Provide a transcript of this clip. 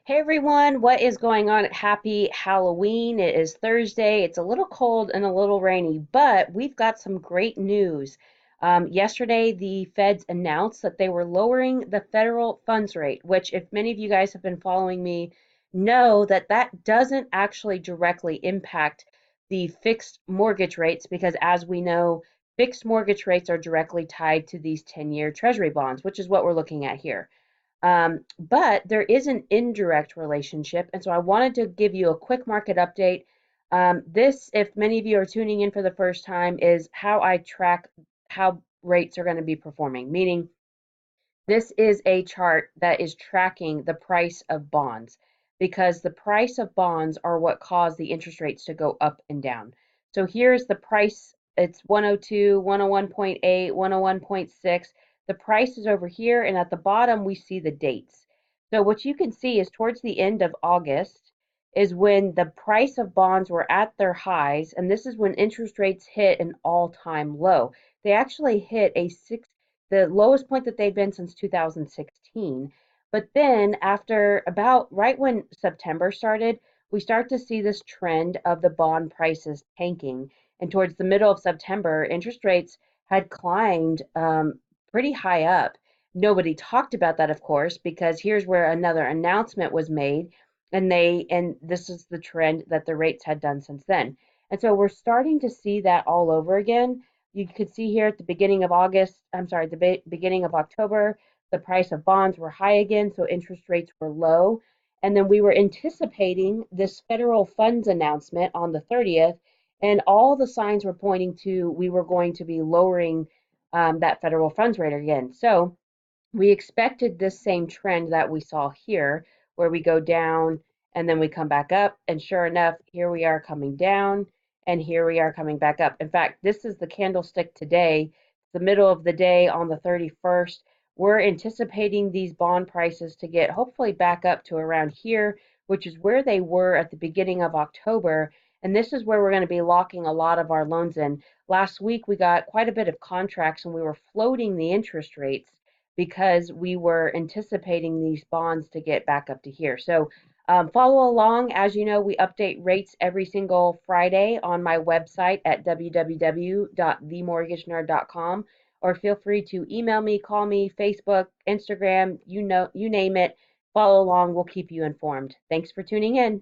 Hey everyone, what is going on? Happy Halloween. It is Thursday. It's a little cold and a little rainy, but we've got some great news. Yesterday, the feds announced that they were lowering the federal funds rate, which, if many of you guys have been following me, know that that doesn't actually directly impact the fixed mortgage rates because, as we know, fixed mortgage rates are directly tied to these 10-year Treasury bonds, which is what we're looking at here. But there is an indirect relationship. And so I wanted to give you a quick market update. This, if many of you are tuning in for the first time, is how I track how rates are going to be performing, meaning this is a chart that is tracking the price of bonds because the price of bonds are what cause the interest rates to go up and down. So here's the price. It's 102, 101.8, 101.6. The price is over here, and at the bottom we see the dates. So what you can see is towards the end of August is when the price of bonds were at their highs, and this is when interest rates hit an all-time low. They actually hit the lowest point that they'd been since 2016. But then, after about right when September started, we start to see this trend of the bond prices tanking. And towards the middle of September, interest rates had climbed pretty high up. Nobody talked about that, of course, because here's where another announcement was made, and this is the trend that the rates had done since then. And so we're starting to see that all over again. You could see here at the beginning of August, I'm sorry, the beginning of October, the price of bonds were high again, so interest rates were low. And then we were anticipating this federal funds announcement on the 30th, and all the signs were pointing to we were going to be lowering that federal funds rate again. So we expected this same trend that we saw here, where we go down and then we come back up. And sure enough, here we are coming down and here we are coming back up. In fact, this is the candlestick today, the middle of the day on the 31st. We're anticipating these bond prices to get hopefully back up to around here, which is where they were at the beginning of October. And this is where we're going to be locking a lot of our loans in. Last week, we got quite a bit of contracts and we were floating the interest rates because we were anticipating these bonds to get back up to here. So follow along. As you know, we update rates every single Friday on my website at www.themortgagenerd.com, or feel free to email me, call me, Facebook, Instagram, you name it. Follow along. We'll keep you informed. Thanks for tuning in.